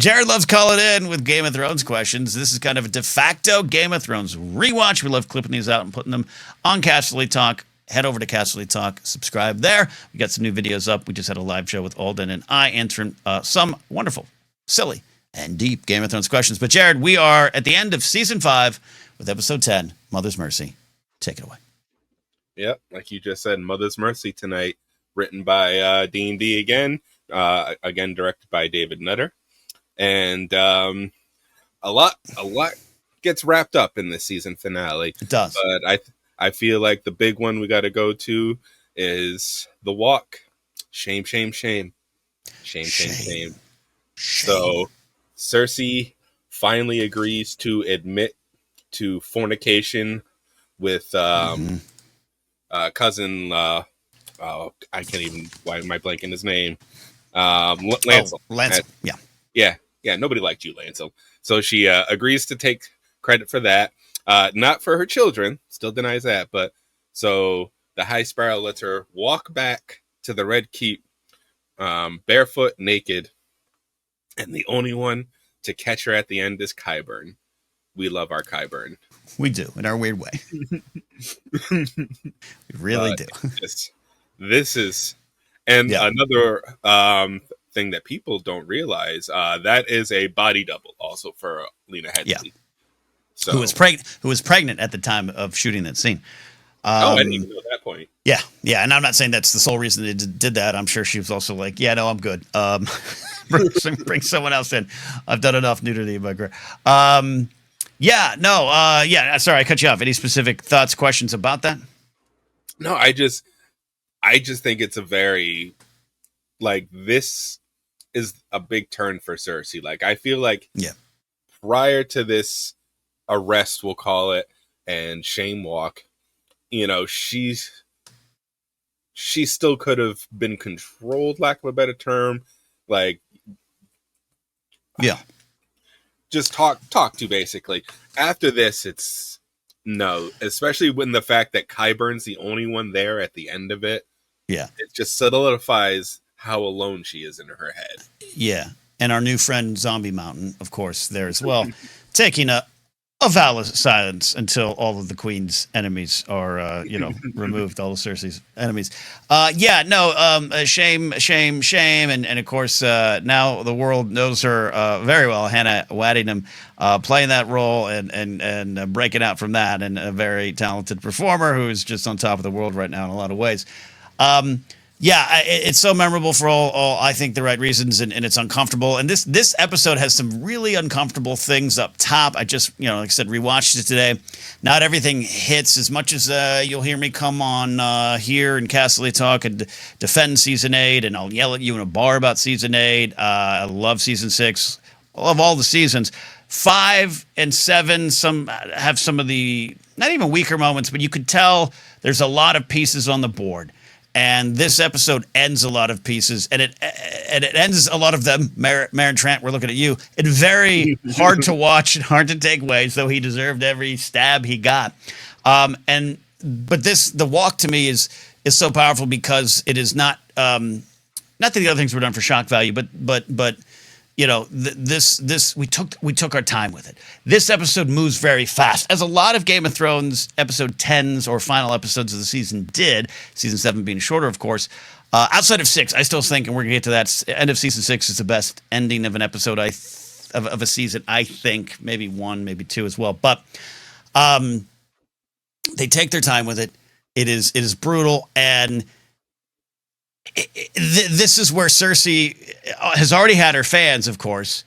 Jared loves calling in with Game of Thrones questions. This is kind of a de facto Game of Thrones rewatch. We love clipping these out and putting them on Casterly Talk. Head over to Casterly Talk, subscribe there. We got some new videos up. We just had a live show with Alden and I answering some wonderful, silly, and deep Game of Thrones questions. But Jared, we are at the end of season 5 with episode 10, Mother's Mercy. Take it away. Yep, like you just said, Mother's Mercy tonight, written by D&D again, again directed by David Nutter. And a lot gets wrapped up in this season finale. It does. But I feel like the big one we got to go to is the walk. Shame, shame, shame. Shame, shame, shame. So Cersei finally agrees to admit to fornication with cousin, I can't even, why am I blanking his name? Lancel. Lancel, Yeah, nobody liked you, Lancel. So she agrees to take credit for that. Not for her children, still denies that, but so the High Sparrow lets her walk back to the Red Keep, barefoot, naked, and the only one to catch her at the end is Qyburn. We love our Qyburn. We do, in our weird way. We really do. This is, and another thing that people don't realize, that is a body double also for Lena Headey. Yeah. So, who was pregnant at the time of shooting that scene. I didn't even know that point. Yeah, and I'm not saying that's the sole reason they did that. I'm sure she was also like, yeah, no, I'm good. Bring someone else in. I've done enough nudity in my career. Sorry, I cut you off. Any specific thoughts, questions about that? No, I just think it's a very, like, this is a big turn for Cersei. Like, I feel like prior to this arrest, we'll call it, and shame walk, you know, she still could have been controlled, lack of a better term, like, just talk to, basically. After this, it's no, especially when the fact that Qyburn's the only one there at the end of it. Yeah, it just solidifies how alone she is in her head. Yeah, and our new friend Zombie Mountain, of course, there as well, taking a vow of silence until all of the Queen's enemies are, removed, all of Cersei's enemies. Shame, and of course, now the world knows her very well. Hannah Waddingham playing that role and breaking out from that, and a very talented performer who is just on top of the world right now in a lot of ways. It's so memorable for all I think the right reasons, and it's uncomfortable. And this episode has some really uncomfortable things up top. I just, like I said, rewatched it today. Not everything hits as much as you'll hear me come on here in Casterly Talk and defend Season 8, and I'll yell at you in a bar about Season 8. I love Season 6. I love all the seasons. 5 and 7 have some of the, not even weaker moments, but you could tell there's a lot of pieces on the board. And this episode ends a lot of pieces, and it ends a lot of them. Marin Trant, we're looking at you. In very hard to watch and hard to take ways, though he deserved every stab he got. But the walk to me is so powerful because it is not that the other things were done for shock value, but this we took our time with it. This episode moves very fast, as a lot of Game of Thrones episode 10s or final episodes of the season did. Season 7 being shorter, of course. Outside of 6, I still think, and we're gonna get to that. End of season 6 is the best ending of an episode of a season. I think maybe 1, maybe 2 as well. But they take their time with it. It is brutal, and this is where Cersei has already had her fans, of course,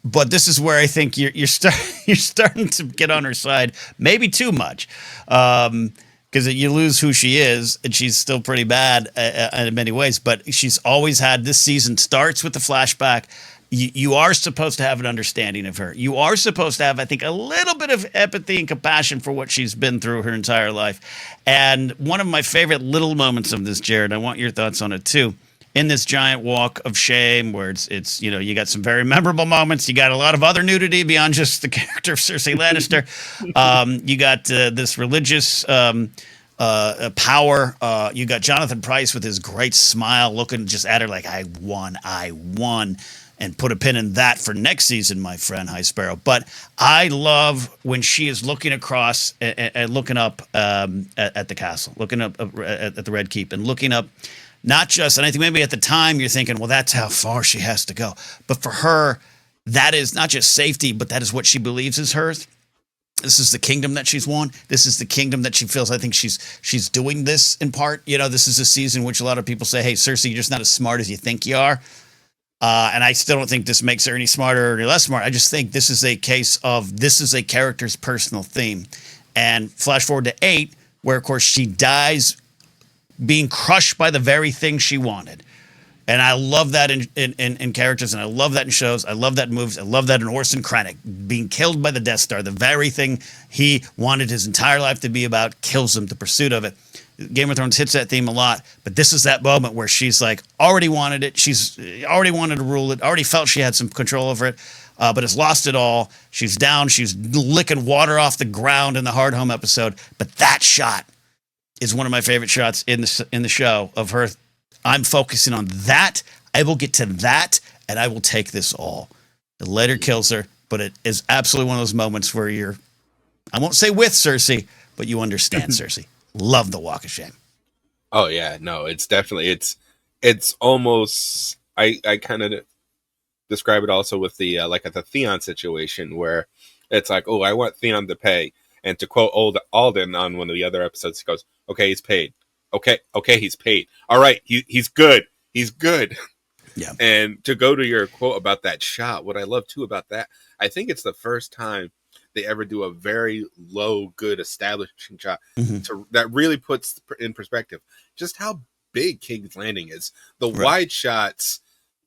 but this is where I think you're starting to get on her side, maybe too much, because you lose who she is, and she's still pretty bad in many ways. But she's always had, this season starts with the flashback. You are supposed to have an understanding of her. You are supposed to have, I think, a little bit of empathy and compassion for what she's been through her entire life. And one of my favorite little moments of this, Jared, I want your thoughts on it too, in this giant walk of shame where it's you got some very memorable moments. You got a lot of other nudity beyond just the character of Cersei Lannister. You got this religious power. You got Jonathan Pryce with his great smile looking just at her like, I won. and put a pin in that for next season, my friend High Sparrow. But I love when she is looking across and looking up at the castle, looking up at the Red Keep, and looking up not just, and I think maybe at the time you're thinking, well, that's how far she has to go. But for her, that is not just safety, but that is what she believes is hers. This is the kingdom that she's won. This is the kingdom that she feels. I think she's doing this in part. This is a season in which a lot of people say, hey, Cersei, you're just not as smart as you think you are. And I still don't think this makes her any smarter or any less smart. I just think this is a case of this is a character's personal theme. And flash forward to 8, where, of course, she dies being crushed by the very thing she wanted. And I love that in characters, and I love that in shows. I love that in movies. I love that in Orson Krennic being killed by the Death Star. The very thing he wanted his entire life to be about kills him, the pursuit of it. Game of Thrones hits that theme a lot, but this is that moment where she's like already wanted it. She's already wanted to rule it, already felt she had some control over it, but has lost it all. She's down. She's licking water off the ground in the Hard Home episode. But that shot is one of my favorite shots in the show of her. I'm focusing on that. I will get to that, and I will take this all. The later kills her, but it is absolutely one of those moments where you're, I won't say with Cersei, but you understand Cersei. Love the walk of shame. Oh yeah, no, it's definitely it's almost I kind of describe it also with the like at the Theon situation where it's like, oh, I want Theon to pay, and to quote old Alden on one of the other episodes, he goes, okay, he's paid. Okay, he's paid. All right, he's good. He's good. Yeah. And to go to your quote about that shot, what I love too about that, I think it's the first time they ever do a very low, good establishing shot that really puts in perspective just how big King's Landing is. The wide shots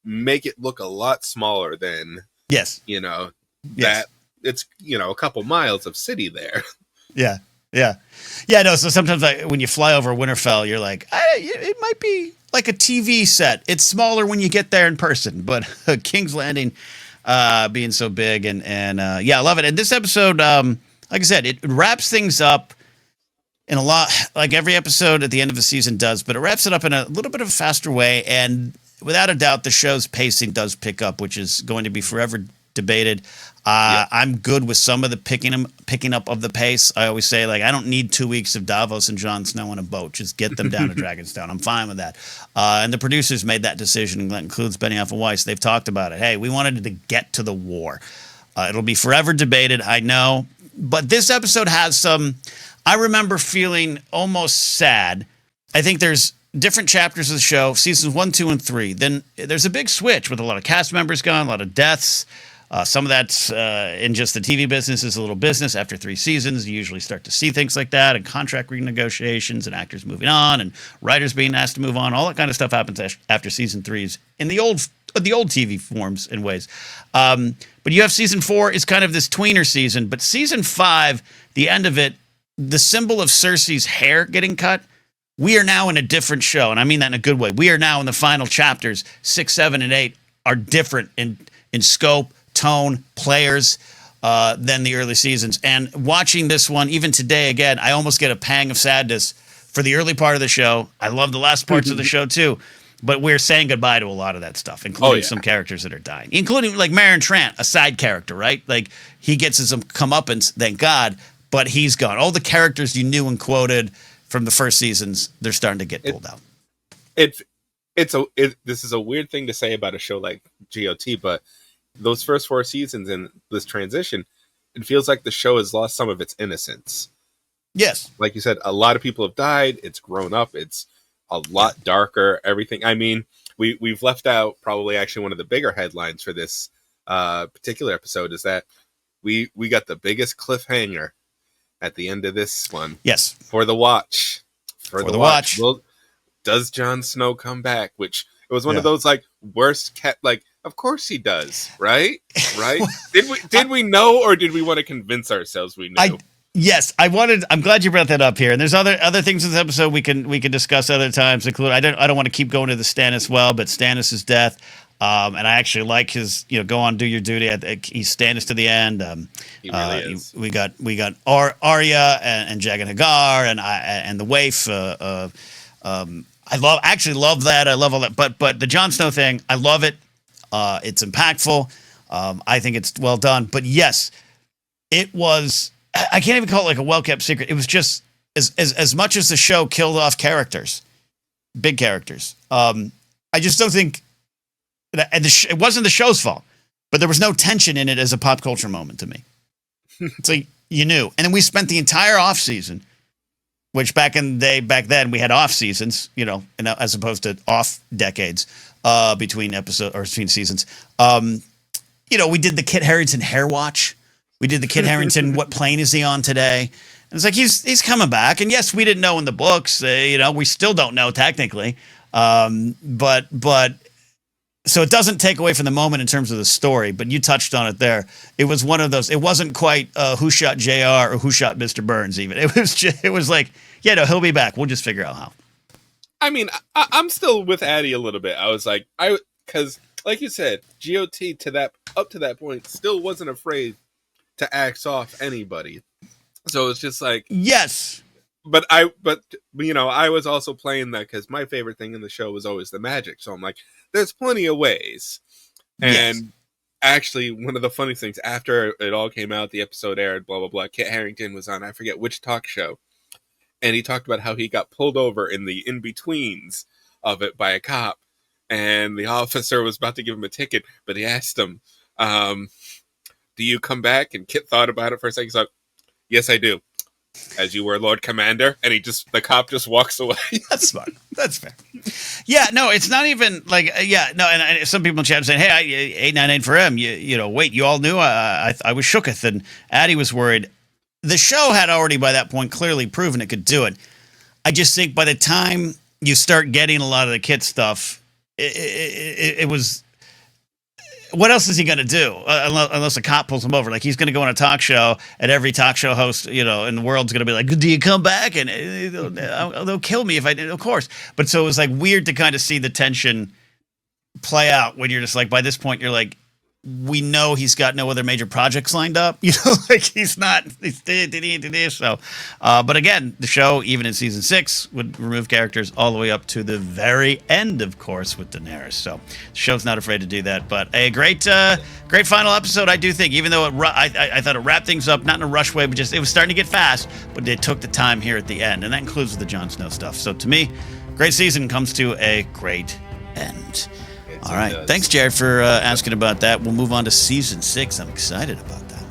make it look a lot smaller than that it's a couple miles of city there. Yeah. No. So sometimes when you fly over Winterfell, you're like, it might be like a TV set. It's smaller when you get there in person, but King's Landing being so big and I love it. And this episode, like I said, it wraps things up in a lot, like every episode at the end of the season does, but it wraps it up in a little bit of a faster way. And without a doubt, the show's pacing does pick up, which is going to be forever debated. I'm good with some of the picking up of the pace. I always say, like, I don't need 2 weeks of Davos and Jon Snow on a boat. Just get them down to Dragonstone. I'm fine with that. And the producers made that decision, and that includes Benioff and Weiss. They've talked about it. Hey, we wanted to get to the war. It'll be forever debated, I know. But this episode has some, I remember feeling almost sad. I think there's different chapters of the show, seasons 1, 2, and 3. Then there's a big switch with a lot of cast members gone, a lot of deaths. Some of that's in just the TV business is a little business. After 3 seasons, you usually start to see things like that, and contract renegotiations, and actors moving on, and writers being asked to move on. All that kind of stuff happens after season 3s in the old TV forms in ways. But you have season 4 is kind of this tweener season, but season 5, the end of it, the symbol of Cersei's hair getting cut. We are now in a different show, and I mean that in a good way. We are now in the final chapters. 6, 7, and 8 are different in scope, tone, players than the early seasons. And watching this one, even today, again, I almost get a pang of sadness for the early part of the show. I love the last parts of the show too, but we're saying goodbye to a lot of that stuff, including some characters that are dying, including like Meryn Trant, a side character, right? Like he gets his comeuppance, thank God, but he's gone. All the characters you knew and quoted from the first seasons, they're starting to get pulled out. This is a weird thing to say about a show like GOT, but those first 4 seasons and this transition, it feels like the show has lost some of its innocence. Yes. Like you said, a lot of people have died. It's grown up. It's a lot darker. Everything. I mean, we've left out probably actually one of the bigger headlines for this particular episode is that we got the biggest cliffhanger at the end of this one. Yes. For the watch. For the watch. Well, does Jon Snow come back? Which it was one of those like worst kept, like, of course he does, right? Right? Did we know, or did we want to convince ourselves we knew? Yes, I'm glad you brought that up here. And there's other things in this episode we can discuss other times. Including, I don't want to keep going to the Stannis but Stannis' death. And I actually like his, go on, do your duty. He's Stannis to the end. He really is. We got Arya and Jagan Hagar and the waif. I love that. I love all that. But the Jon Snow thing, I love it. It's impactful. I think it's well done. But yes, it was. I can't even call it like a well-kept secret. It was just as much as the show killed off characters, big characters. I just don't think that it wasn't the show's fault, but there was no tension in it as a pop culture moment to me. It's like you knew, and then we spent the entire off season, which back then we had off seasons, and as opposed to off decades between seasons. We did the Kit Harington hair watch. We did the Kit Harington. What plane is he on today? And it's like he's coming back, and yes, we didn't know in the books. We still don't know technically, but so it doesn't take away from the moment in terms of the story. But you touched on it there. It was one of those. It wasn't quite Who Shot JR or Who Shot Mr. Burns. Even it was like, yeah, no, he'll be back. We'll just figure out how. I mean, I'm still with Addie a little bit. I was like, because like you said, GOT up to that point still wasn't afraid to axe off anybody. So it's just like, yes. But I was also playing that because my favorite thing in the show was always the magic. So I'm like, there's plenty of ways. And yes. Actually, one of the funny things, after it all came out, the episode aired, blah, blah, blah, Kit Harington was on, I forget which talk show. And he talked about how he got pulled over in the in-betweens of it by a cop. And the officer was about to give him a ticket, but he asked him, do you come back? And Kit thought about it for a second. He's like, yes, I do. As you were, Lord Commander. And the cop just walks away. That's smart. That's fair. Yeah, no, it's not even like, and some people in chat saying, hey, 898 for him. Wait, you all knew? I was shooketh, and Addie was worried. The show had already by that point clearly proven it could do it. I just think by the time you start getting a lot of the Kit stuff, it was... What else is he going to do unless a cop pulls him over? Like, he's going to go on a talk show, and every talk show host, in the world's going to be like, do you come back? And they'll kill me if I did, of course. But so it was like weird to kind of see the tension play out when you're just like, by this point, you're like, we know he's got no other major projects lined up. Like he's not. So, but again, the show, even in season 6, would remove characters all the way up to the very end, of course, with Daenerys. So, the show's not afraid to do that. But a great final episode, I do think. Even though I thought it wrapped things up, not in a rush way, but just it was starting to get fast. But they took the time here at the end, and that includes the Jon Snow stuff. So, to me, great season comes to a great end. All right. Thanks, Jared, for asking about that. We'll move on to season 6. I'm excited about that.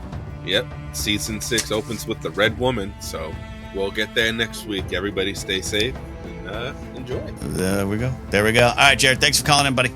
Yep. Season 6 opens with the Red Woman, so we'll get there next week. Everybody stay safe and enjoy. There we go. All right, Jared, thanks for calling in, buddy.